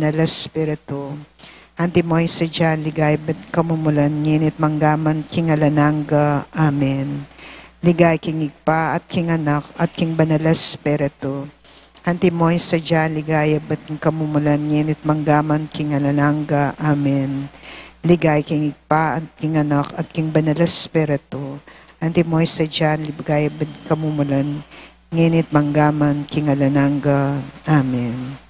Banal Espiritu. Antimoy sa dyan, ligay ba't kamumulan, nginit manggaman king alananga. Amen. Ligay king igpa at king anak at king Banal Espiritu. Antimoy sa dyan, ligay ba't kamumulan, nginit manggaman king alananga. Amen. Ligay king igpa at king anak at king Banal Espiritu. Antimoy sa dyan, ligay ba't kamumulan, nginit manggaman king alananga. Amen.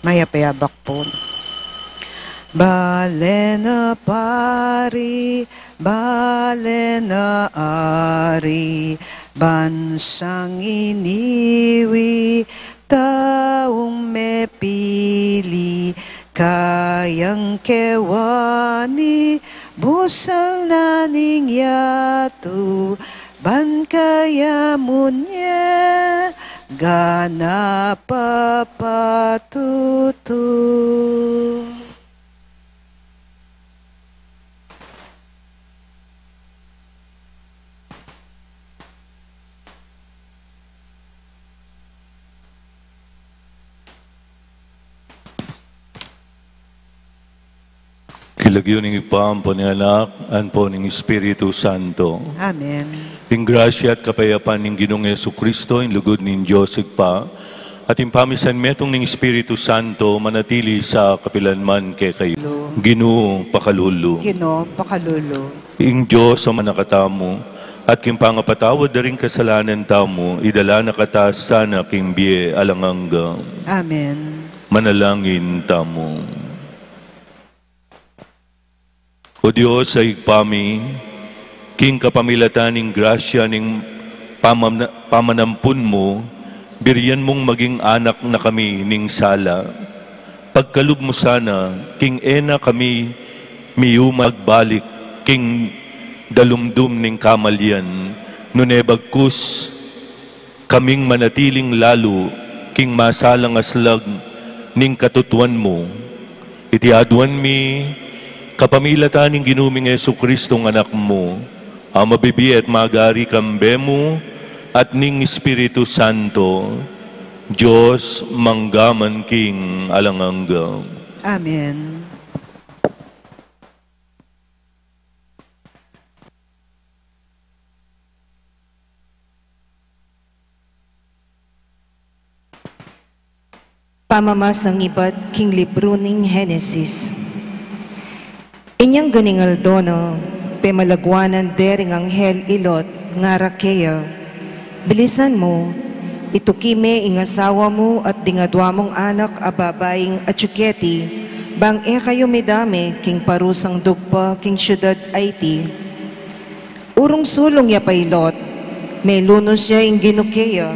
Maya payabak po. Balena pari, balena ari, bansang iniwi, taong mepili, kayang kewani, busal na ningyatu, ban kaya munya, gana papatutu. Kilagyo ng ipampo ni Anak, anpo ng Espiritu Santo. Amen. Ing grasya at kapayapaan ng Ginoong Jesucristo, in lugod ng Diyos pa, at impamisan metong ng Espiritu Santo, manatili sa kapilanman kay kayo. Ginoo pakalulu. Ginoo pakalulu. Ing Diyos ang manakatamo, at king pangapatawad na rin kasalanan tamo, idala na kataas sana king biye alangangga. Amen. Manalangin tamo. O Diyos ay pami, king kapamilataning grasya ning pamanampun mo, biryan mong maging anak na kami ning sala. Pagkalub mo sana, king ena kami miyu magbalik, king dalumdum ning kamalyan, nunebagkus kaming manatiling lalo, king masalang aslag ning katutuan mo. Itiaduan mi, kapamilatan ng ginuming Jesucristong anak mo, ang mabibi at magari kambe mo at ning Espiritu Santo, Diyos manggaman king alangangga. Amen. Pamamasang iba't king libro ning Henesis. Inyang ganingal dono, pemalagwanan dering anghel ilot nga rakeya. Bilisan mo, itukime ing asawa mo at dingadwa mong anak ababaying atsuketi, bang kayo medame king parusang dugpa king syudad Aiti. Urong sulong ya pailot, may lunos siya ing ginukeya,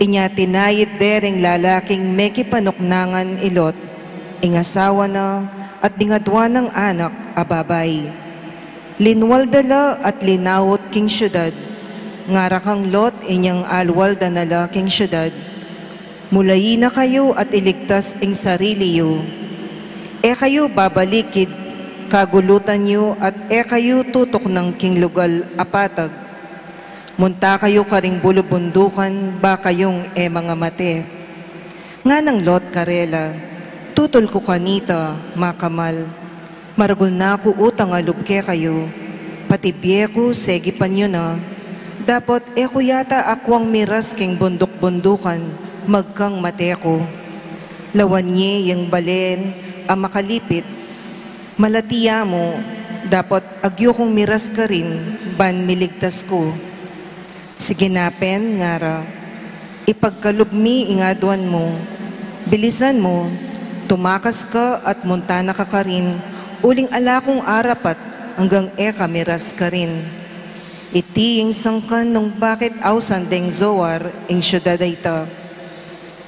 inya tinayid dering lalaking meki panuknangan ilot, ing asawa na at dingadwa ng anak ababay. Linwal dala at linawot king syudad, ngarakang lot inyang alwal danala king syudad. Mulayi na kayo at iligtas ing sarili yo. Kayo babalikid, kagulutan nyo at kayo tutok ng king lugal apatag. Munta kayo karing bulubundukan, ba kayong mga mate. Nga ng lot karela, tutol ko kanita, makamal. Maragul na ako utang alubke kayo. Pati biye ko, segi pa nyo na. Dapat ko yata akwang miras king bundok-bundukan, magkang mate ko. Lawan niye yung balen, ang makalipit. Malatiya mo, dapat agyo kong miras ka rin, ban miligtas ko. Sige napen, ngara. Ipagkalubmi ingaduan mo. Bilisan mo, tumakas ka at muntana ka rin, uling ala kong arapat hanggang miras ka rin. Iti yung sangkan nung bakit awsan deng Zoar ing syudad ita.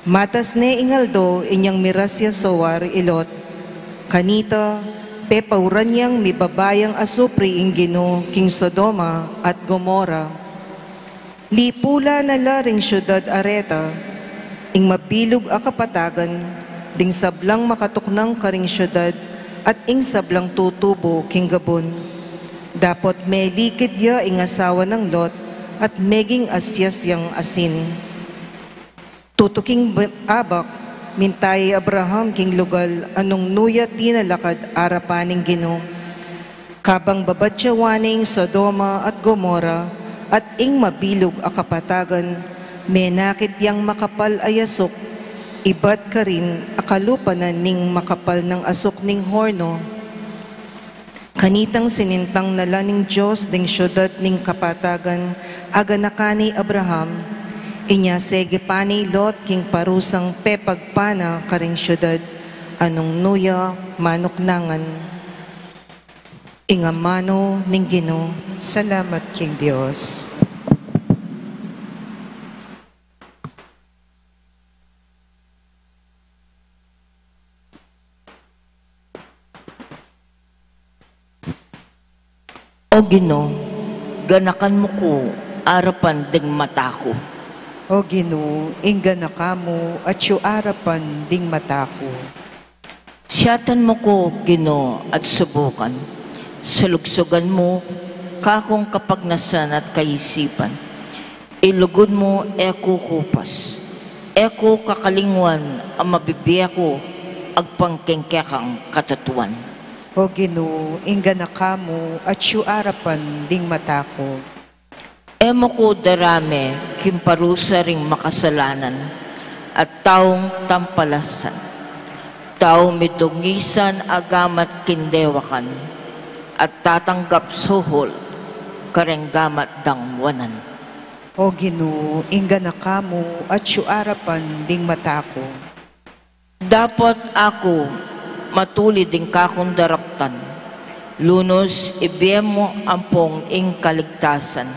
Matas ne ingaldo inyang miras ya Zoar ilot. Kanita, pepauran niyang mibabayang asupri ing Gino king Sodoma at Gomora. Lipula na laring syudad areta, ing mabilog a kapatagan, ding sablang makatuknang karing syudad, at ing sablang tutubo king Gabon. Dapat may likid ya ing asawa ng Lot, at meging asyas yang asin. Tutuking abak, mintay Abraham king lugal, anong nuya tinalakad arapaning Gino. Kabang babatyawaning Sodoma at Gomora, at ing mabilog a kapatagan, menakit yang makapal ayasok, ibat ka rin akalupanan ning makapal ng asok ning horno. Kanitang sinintang nala ning Diyos ding syudad ning kapatagan, aga nakani Abraham, Inya sege pani lot king parusang pepagpana karing syudad anong nuya manuknangan. Ingamano ning Ginoo. Salamat King Dios. O Ginoo, ganakan mo ko arapan ding mata ko. O Ginoo, ingga na kamo at yu arapan ding mata ko. Siyatan mo ko, Ginoo, at subukan. Salugsugan mo, kakong kapagnasan at kaisipan. Ilugod mo, eko kupas. Eko kakalingwan, ang mabibiya ko, agpangkengkekang katatuan. O Ginoo, ingga na kamo at yu arapan ding mata ko. Emo ko darame, kimparusa ring makasalanan, at taong tampalasan. Taong midungisan agamat kindewakan, at tatanggap suhol, karenggamat dangwanan. O Ginoo, ingga na kamo at yu arapan ding mata ko. Dapat ako matuli ding kakong daraptan, lunos ibiyem mo ampong ing kaligtasan.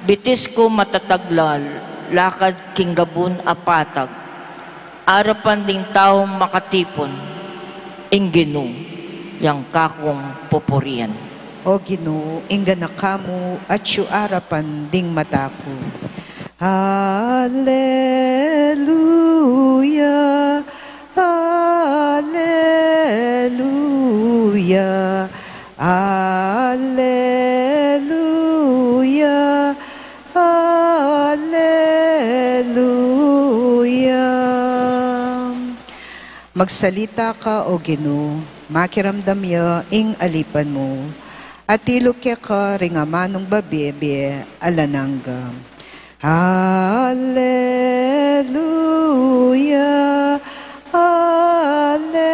Bitis ko matataglal, lakad kinggabun apatag, arapan ding taong makatipon, ing Ginoo, yang kakong poporian. O Ginoo, ingga na kamo at yu arapan ding mata ko. Hallelujah, Hallelujah, Hallelujah, Hallelujah. Magsalita ka, O Ginoo, makiramdam ya ing alipan mo, at ilukya ka ring amanong babebe alanangga. Hallelujah, Hallelujah.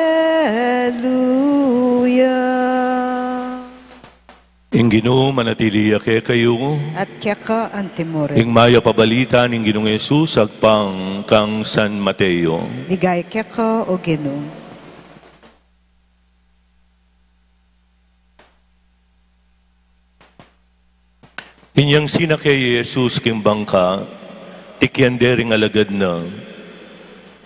Ing Ginoo manatili ake kayo. At kya ka antimore. Ing maya pabalita ning Ginoong Yesus agpang kang San Mateo. Ligay kya ka, O Ginoo. Inyang sinakay Jesus king bangka, tikyan dering alagad na.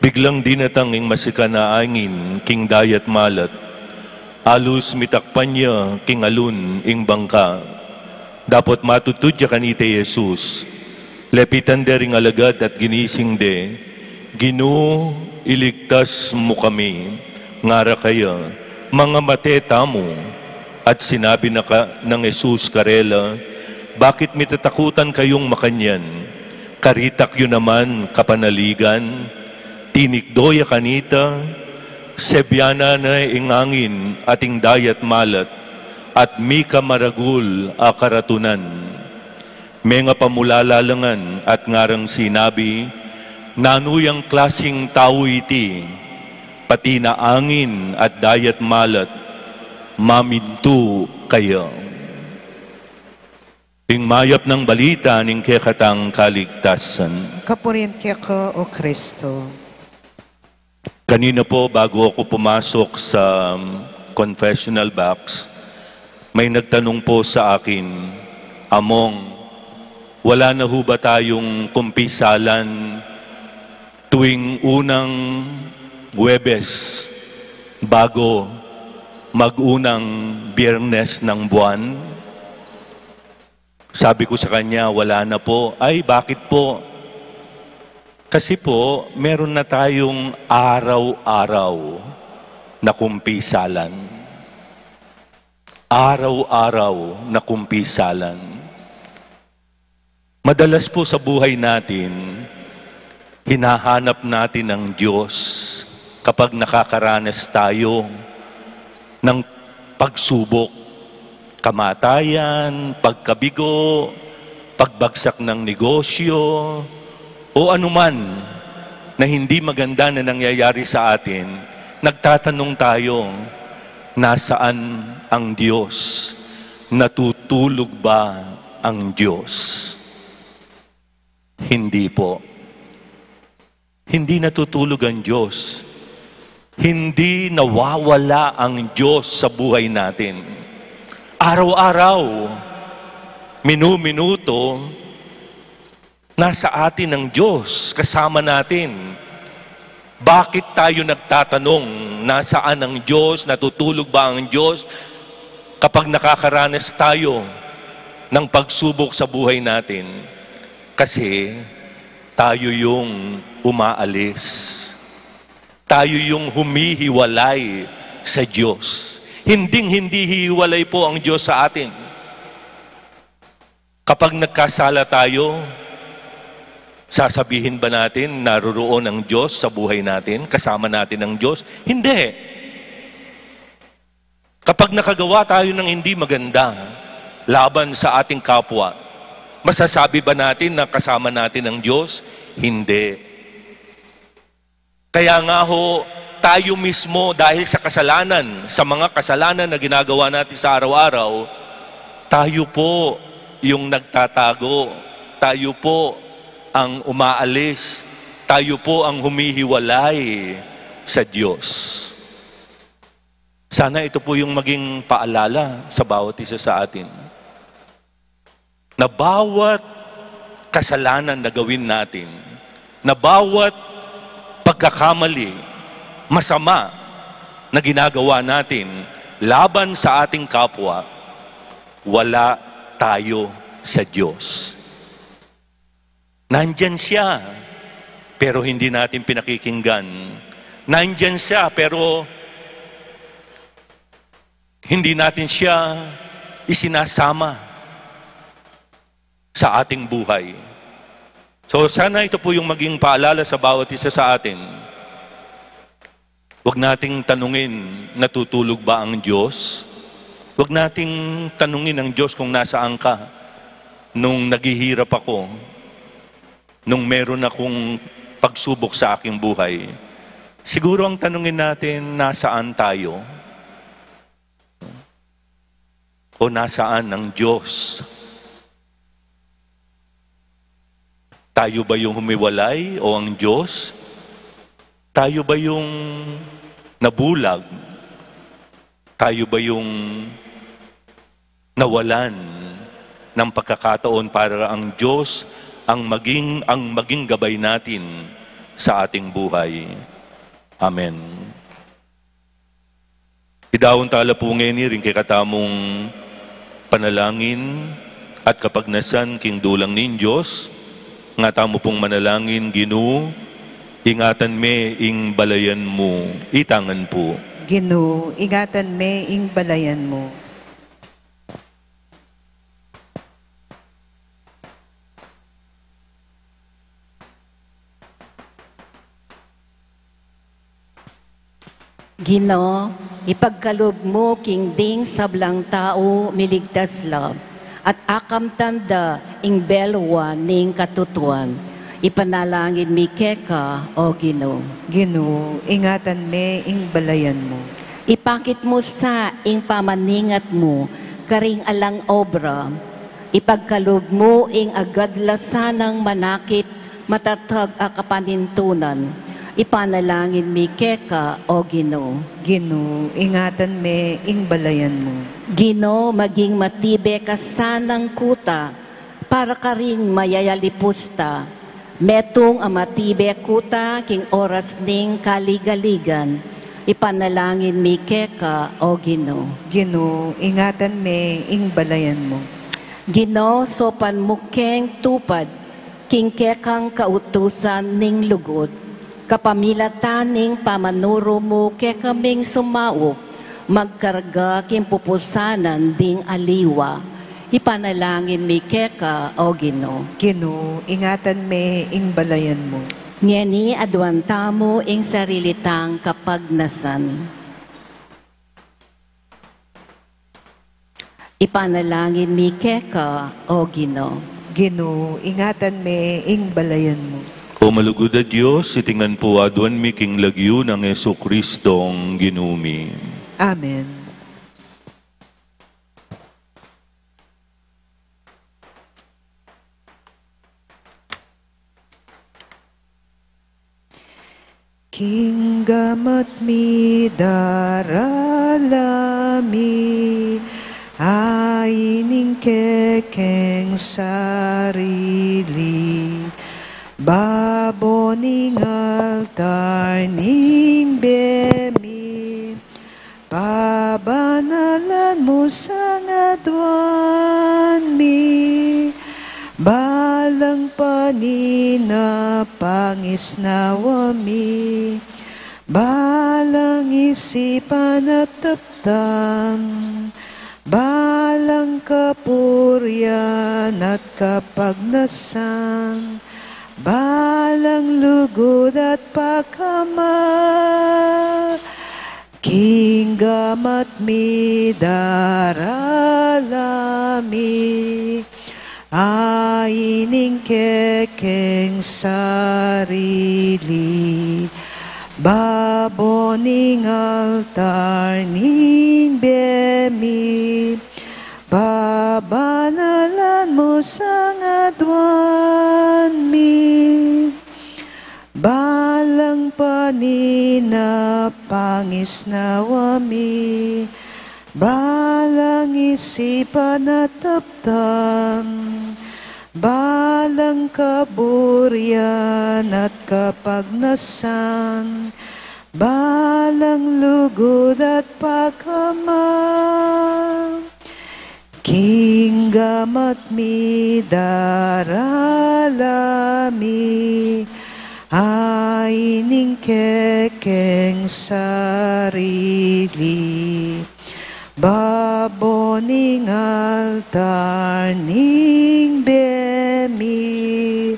Biglang dinatang ing masika na angin, king dayat malat. Alus mitakpan niya, king alun, ing bangka. Dapat matutudya kanite Jesus. Lepitan dering alagad at ginising de. Ginoo, iligtas mo kami. Ngara kaya, mga mateta mo. At sinabi na ng Jesus karela, bakit mitatakutan kayong makanyan? Karitak yun naman kapanaligan, tinikdoya kanita, sebyana na ingangin ating dayat malat, at mika maragul akaratunan. May nga pamulalalangan at ngarang sinabi, nanuyang klasing tao iti, pati na angin at dayat malat, mamintu kayo. Ing mayap ng balita ning kekatang kaligtasan. Kapurian kya ka, O Kristo. Kanina po, bago ako pumasok sa confessional box, may nagtanong po sa akin, Among, wala na ho ba tayong kumpisalan tuwing unang Huwebes bago mag-unang Biyernes ng buwan? Sabi ko sa kanya, wala na po. Ay, bakit po? Kasi po, meron na tayong araw-araw na kumpisalan. Araw-araw na kumpisalan. Madalas po sa buhay natin, hinahanap natin ang Diyos kapag nakakaranas tayo ng pagsubok. Kamatayan, pagkabigo, pagbagsak ng negosyo, o anuman na hindi maganda na nangyayari sa atin, nagtatanong tayo, nasaan ang Diyos? Natutulog ba ang Diyos? Hindi po. Hindi natutulog ang Diyos. Hindi nawawala ang Diyos sa buhay natin. Araw-araw, minu-minuto, nasa atin ang Diyos, kasama natin. Bakit tayo nagtatanong, nasaan ang Diyos, natutulog ba ang Diyos? Kapag nakakaranas tayo ng pagsubok sa buhay natin, kasi tayo yung umaalis. Tayo yung humihiwalay sa Diyos. Hinding-hindi hiwalay po ang Diyos sa atin. Kapag nagkasala tayo, sasabihin ba natin naroroon ang Diyos sa buhay natin? Kasama natin ang Diyos? Hindi. Kapag nakagawa tayo ng hindi maganda laban sa ating kapwa, masasabi ba natin na kasama natin ang Diyos? Hindi. Kaya nga ho, tayo mismo dahil sa kasalanan, sa mga kasalanan na ginagawa natin sa araw-araw, tayo po yung nagtatago, tayo po ang umaalis, tayo po ang humihiwalay sa Diyos. Sana ito po yung maging paalala sa bawat isa sa atin. Na bawat kasalanan na gawin natin, na bawat pagkakamali, masama na ginagawa natin laban sa ating kapwa, wala tayo sa Diyos. Nandyan siya, pero hindi natin pinakikinggan. Nandyan siya, pero hindi natin siya isinasama sa ating buhay. So sana ito po yung maging paalala sa bawat isa sa atin. Huwag nating tanungin, natutulog ba ang Diyos? Huwag nating tanungin ang Diyos kung nasaan ka. Nung naghihirap ako, nung meron akong pagsubok sa aking buhay, siguro ang tanungin natin, nasaan tayo? O nasaan ang Diyos? Tayo ba yung humiwalay o ang Diyos? Tayo ba yung nabulag? Tayo ba yung nawalan ng pagkakataon para ang Diyos ang maging gabay natin sa ating buhay? Amen. Idawon tala po ngayon rin kay katamong panalangin at kapagnasan king dulang nin Diyos, nga tamo pong manalangin, Ginoo, ingatan me ing balayan mo, itangan po. Ginoo, ingatan me ing balayan mo. Ginoo, ipagkalob mo king ding sablang tao miligtas lab, at akam tanda ing belwa ning katutuan. Ipanalangin mi keka, o Ginoo. Ginoo, ingatan me ing balayan mo. Ipakit mo sa ing pamaningat mo, karing alang obra. Ipagkalob mo ing agadlasanang manakit, matatag a kapanintunan. Ipanalangin mi keka, o Ginoo. Ginoo, ingatan me ing balayan mo. Ginoo, maging matibe ka sanang kuta, para ka ring mayayalipusta. Metong amatibe kuta, king oras ning kaligaligan. Ipanalangin mi keka, o Ginoo. Ginoo, ingatan me ing balayan mo. Ginoo, sopan mo keng tupad, king kekang kautusan ning lugod. Kapamilatan ning pamanuro mo kekaming sumao, magkarga king pupusanan ding aliwa. Ipanalangin mi keka, o Ginoo. Ginoo, ingatan me ing balayan mo. Ngeni adwanta mo ing sarilitang kapagnasan. Ipanalangin mi keka, o Ginoo. Ginoo, ingatan me ing balayan mo. O malugod a Diyos, itingan po adwan mi king lagyo ng Yesu Kristong ginumi. Amen. Kinggamat mi daralami, aining kekeng sarili, baboning altar ning bemi, pabanalan mo sa ngadwan mi, balang panina pangis nawami, balang isipan at taptang, balang kapuryan at kapagnasan, balang lugod at pakama, kinggamat mi daralami, aining kekeng sarili, baboning altar ning bemi, babanalan mo sa ngadwan mi, balang panina pangis nawami, balang isipan at taptang, balang kaburyan at kapagnasan, balang lugod at pagkama, kinggamat mi daralami, aining kekeng sarili, baboning altar ning bemi,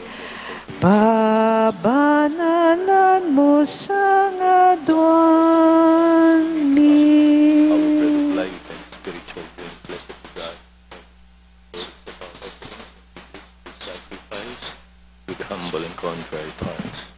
pabanalan mo sa ngadwan mi. Life and spiritual being, blessed to God, sacrifice with humble and contrite hearts.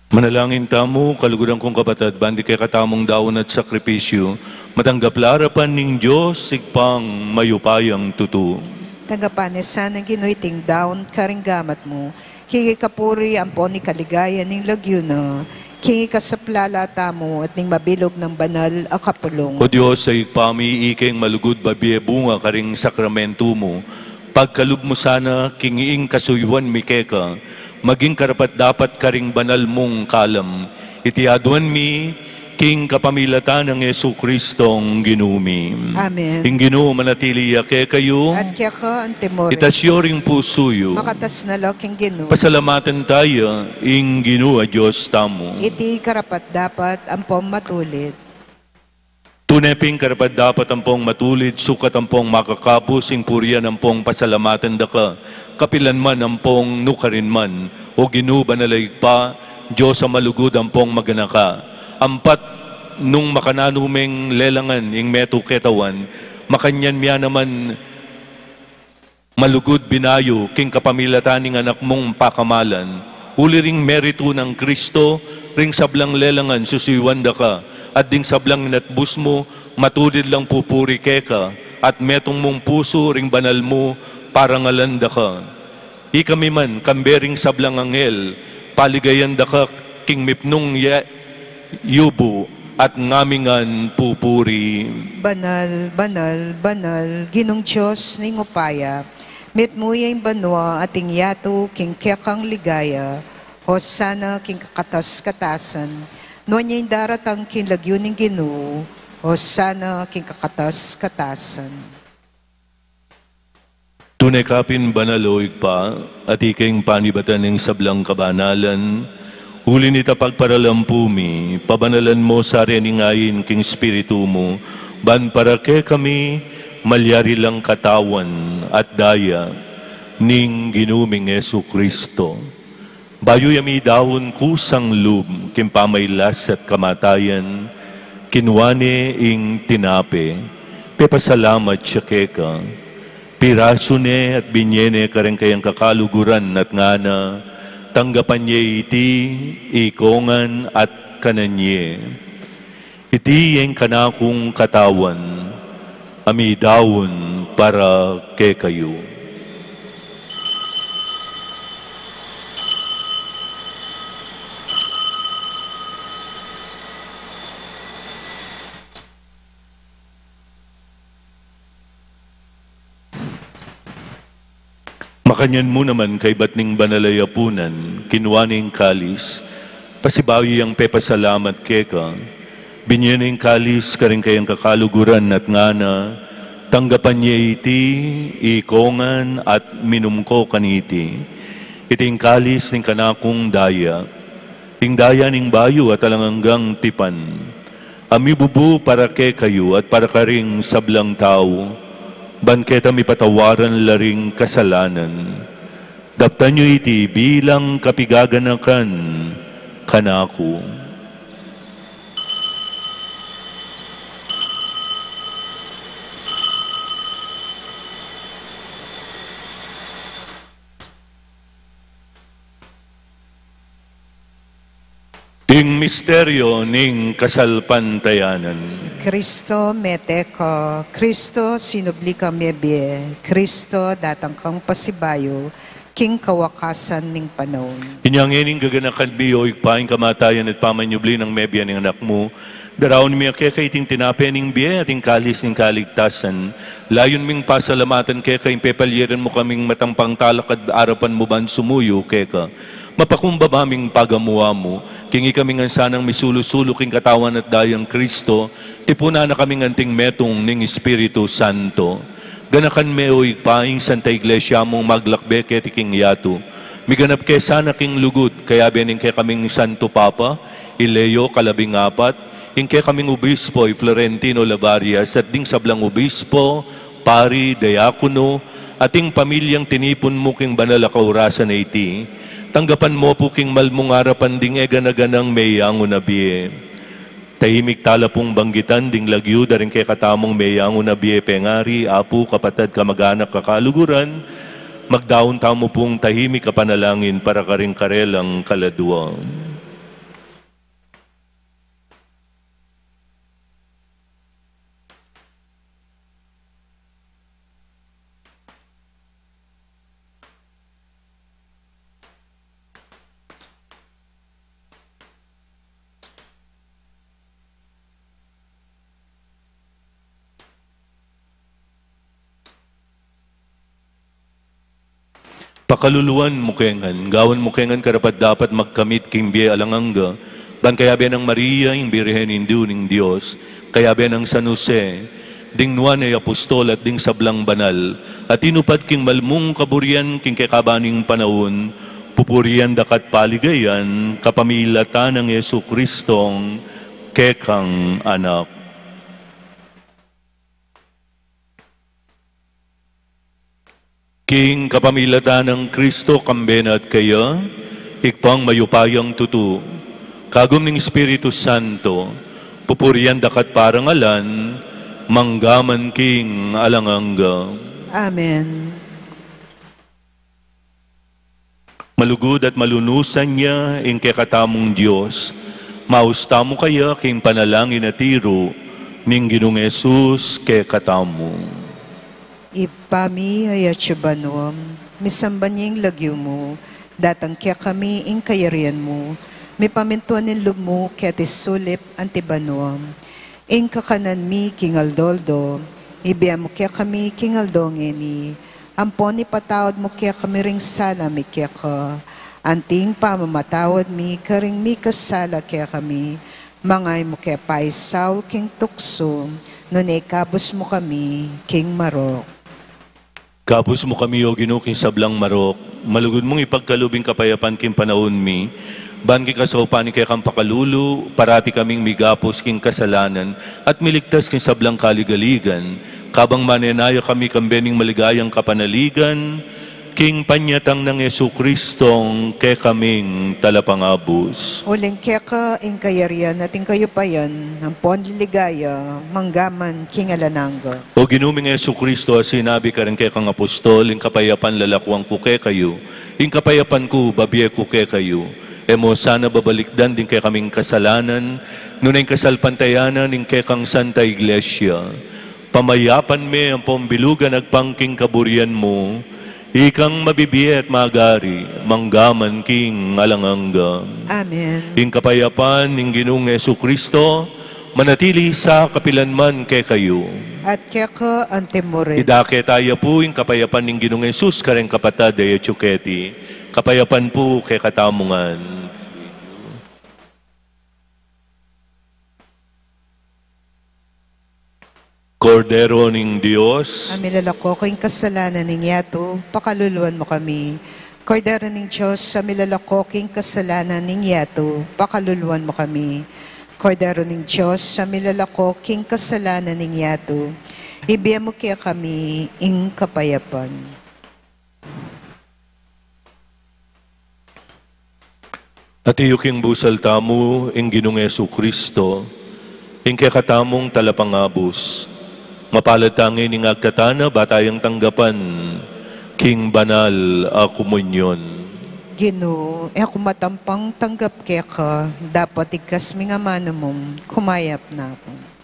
Manalangin tamo, kaluguran kong kapatid, bandi kay katamong daon at sakripisyo, matanggap larapan ning Diyos, sigpang mayupayang tutu. Tagapanes sana ginuiting down karinggamat mo, kigi kapuri ang poni kaligaya ning lagyuna, kigi kasaplalata mo at ning mabilog ng banal a kapulong. O Diyos, sa ipamiiking malugod babiye bunga karing sakramento mo, pagkalub mo sana kingiing kasuyuan mikeka, maging karapat dapat karing banal mong kalam, itiaduan mi, king kapamilatan ng Yesu Kristong ginumi. Amen. Ing Ginoo manatili yake kayo, At kaya ka ang temor, itasyoring pusuyo, makatas na laking gino, pasalamatan tayo, ing Ginoo a Diyos tamo. iti karapat dapat ang matulit. Tuneping karapat dapat ang pong matulid, sukat ang pong makakapos, ing purya ng pong pasalamatan da ka, kapilan man ang pong nukarin man, o ginuba na laig pa, Diyos ang malugod ang pong maganaka. Ampat nung makananumeng lelangan, ing meto ketawan, makanyan miya naman malugod binayo, king kapamilataning anak mong pakamalan, uli ring merito ng Kristo, ring sablang lelangan, susiwan da ka, at ding sablang natbus mo, matulid lang pupuri keka, at metong mong puso ring banal mo, parang alanda ka. Ikami man, kambering sablang anghel, paligayan da ka, king mipnong yubo, at ngamingan pupuri. Banal, banal, banal, ginong Diyos ning upaya, met mo yung banwa ating yato king kekang ligaya, hosana king kakatas-katasan, no niya yung daratang kinlagyo ning Ginoo, hosana king kakatas-katasan. Tunay kapin banaloig pa, at iking panibatan ng sablang kabanalan, huli nita pagparalampumi, pabanalan mo sa reningayin king spiritu mo, ban para ke kami, malyari lang katawan at daya, ning ginuming Yesu Kristo. Bayo yami dawon kusang lub, kimpamaylas at kamatayan, kinwane ing tinape, pepasalamat siya keka, piraso ne at binyene kareng kayang kakaluguran at ngana, tanggapan niya iti, ikongan at kananye. Iti yung kanakong katawan, amidawon para ke kayo. Makanyan mo naman kay batning banalayapunan, kinuwaning kalis, pasibawi ang pepasalamat keka, binyaning kalis karing kayang kakaluguran at ngana, tanggapan niya iti, ikongan at minumko kaniti. Iting kalis ning kanakong daya, ting daya ning bayo at alanganggang tipan, amibubu para ke kayo at para karing sablang tao, banketa mi patawaran laring kasalanan. Daptan nyo iti bilang kapigaganakan kanako. Ing misteryo ning kasalpantayanan. Kristo meteko, Kristo sinubli ka mebye, Kristo datang kang pasibayo, king kawakasan ning panahon. Inyangin gaganakan biyo, ikpaing kamatayan at pamanyubli ng mebya ng anak mo, daraon mi kaya iting tinape ning biye ating kalis ning kaligtasan, layon ming pasalamatan kaya kayong pepalyeran mo kaming matampang talakad arapan mo ban sumuyo kaya mapakumbaba ming pagamuwa mo, kingi kaming ansanang misulusulo king katawan at dayang Kristo, tipuna na kaming anting metong ning Espiritu Santo. Ganakan meoy paing Santa Iglesia mong maglakbe ketiking yato. Miganap kay sana king lugod, kaya bening kay kaming Santo Papa, Ileo kalabing apat, ing kay kaming Obispo, Florentino Lavarias, at ding sablang Obispo, Pari, Diakono, ating pamilyang tinipon mo king banal a kaurasan na iti. Tanggapan mo po king malmong arapan ding eganaganang mayango na biye. Tahimik tala pong banggitan ding lagyo daring kay katamong mayango na biye pengari, apo, kapatid, kamag-anak, kakaluguran, magdaon tamo pong tahimik kapanalangin para karing karelang kaladwa. Pakaluluan mukengan, gawan mukengan karapat dapat magkamit king biye alanganga, dan kaya biya ng Maria, yung Birhen Hindu ning Diyos, kaya biya ng San Jose, ding nuwan ay apostol at ding sablang banal, at inupad king malmung kaburian king kekabaning panahon, pupurian dakat paligayan, kapamilatan ng Yesu Kristong kekang anak. King kapamilatan ng Kristo kambenat kaya, ikpang mayupayang tutu, kagum ng Espiritu Santo, pupurian dakat parangalan, manggaman king alanganga. Amen. Malugod at malunusan niya ing kekatamong Diyos, mausta mo kaya king panalangin at tiro, ning Ginong Jesus kekatamo. Ipami ayatsubanom, misambanying lagyo mo, datang kaya kami ing kayarian mo, may pamintuan ng loob mo kaya tisulip antibanom, ing kakanan mi kingaldoldo, ibiya mo kaya kami kingaldongeni, ampon ipatawad mo kaya kami ring sala mi kaya ka, anting pamamatawad mi karing mi kasala kaya kami, mangay mo kaya paisaw king tukso, nunay kabos mo kami king marok. Kapos mo kami o ginuking sablang marok, malugod mong ipagkalubing kapayapan king panahon mi, ban ki kasaupanin kay kang pakalulu, parati kaming migapos king kasalanan, at miligtas king sablang kaligaligan, kabang manenaya kami kambening maligayang kapanaligan, king panyatang ng Yesu Kristong kay kaming talapangabos. Uling keka ing kayarian at ing kayo pa yan, ang ponliligaya, manggaman kingalananga. O ginuming Yesu Kristo, sinabi ka rin kay kang apostol, ing kapayapan lalakwang ko kay kayo, ing kapayapan ko, babiye ko kay kayo, emo sana babalikdan din kay kaming kasalanan, nunay kasalpantayanan ning kay kang Santa Iglesia. Pamayapan me ang pambilugan agpangking kaburian mo, ikang mabibiya at magari, manggaman king alangangga. Amen. Ing kapayapan ning Ginoong Jesucristo, manatili sa kapilanman kay kayo. At kaya ka ang temore. Idake tayo po ing kapayapan ning Ginoong Jesus kareng kapatad ay Chuketi. Kapayapan po kay katamungan. Kordero ning Dios, Amilalako ko yung kasalanan ng yato, pakaluluan mo kami. Kordero ng Diyos, sa milalako king kasalanan ng yato, pakaluluan mo kami. Kordero ng Diyos, sa milalako king kasalanan ng yato, ibiya mo kaya kami ing kapayapan. at iyuking busal tamo, ing Ginoong Jesucristo, ing kakatamong talapangabos, mapalad tangin ing agkatana, batayang tanggapan, king banal a komunyon. Ginoo, ako matampang tanggap kaya ka, dapat ikas mi nga mano mong kumayap na ako.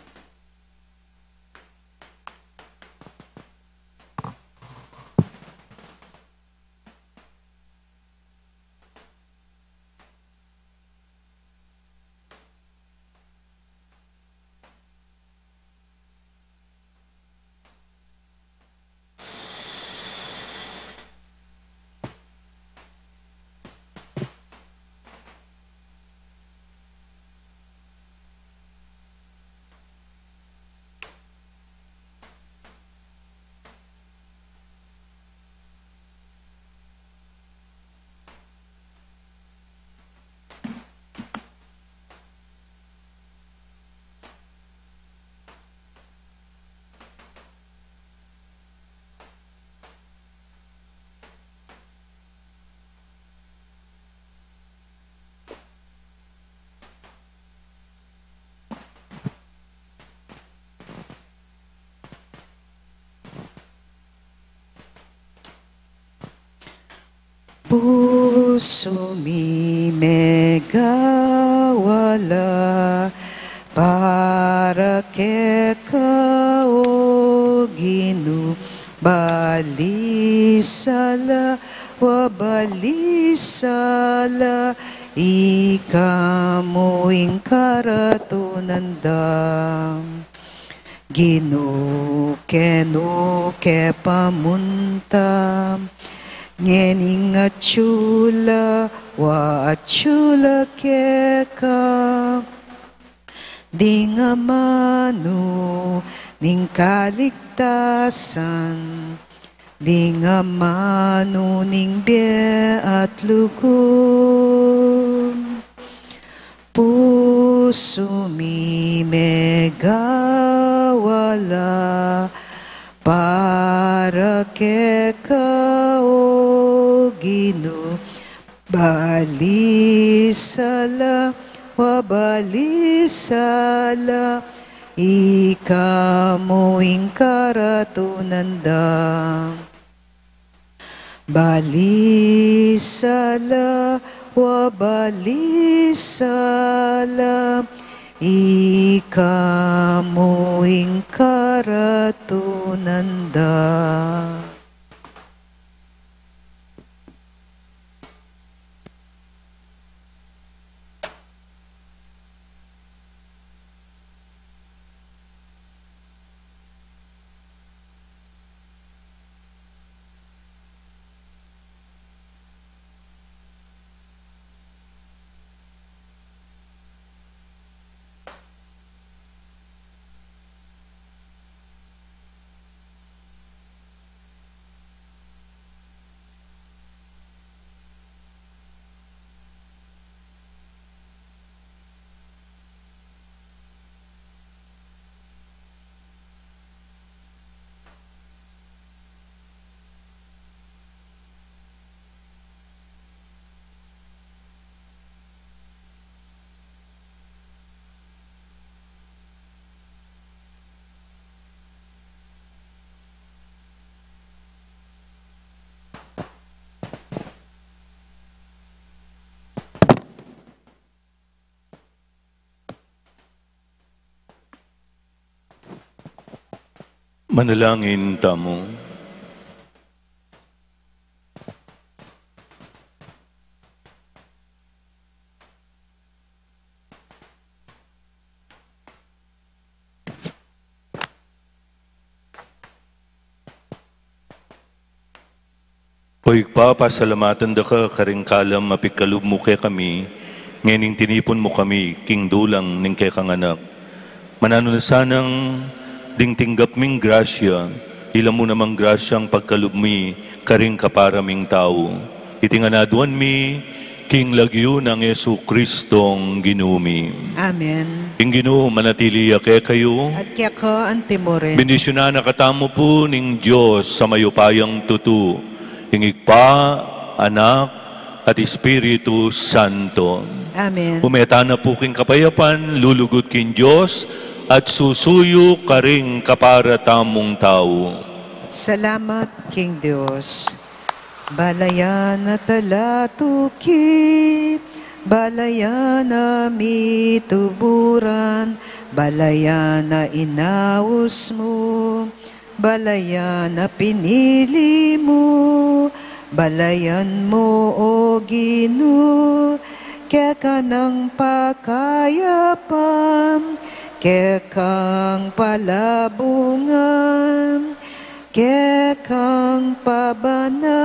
Puso mi megawala para que kao Ginu balisala wa balisala ikamo ing karatunandam Ginu kenu ke pamuntam Ngening achula wa achula keka di nga manu ning kaligtasan di nga manu ning biye at lugom puso mi megawala para que kao Gino balisala wa balisala ikamo ing karatunanda balisala wa balisala ikamo ing karatunanda. Manalangin tamo. Hoy pa, pasalamatan da ka, karingkalam mapikalub mo kay kami, ngayon tinipon mo kami, king dulang ning kay kang anak. Manano na sanang ding tinggap ming grasya, ilam mo namang grasyang pagkalub mi, karing kaparaming tao. Itinganaduan mi, king lagyo ng Yesu Kristong ginumi. Amen. Ing Ginoo manatili kay kayo, At kaya ka, antimore. bendisyonan na katamo po ning Diyos sa mayupayang tutu, hingig pa, anak, at Espiritu Santo. Amen. Umeta na po king kapayapan, lulugod king Diyos, at susuyo karing kaparatamong tao. Salamat, King Diyos. Balayan na talatuki, balayan na mituburan, balayan na inaus mo, balayan na pinili mo, balayan mo o Ginoo, kaya ka ng pakayapam, kaya kang palabungan, kaya kang pabanala.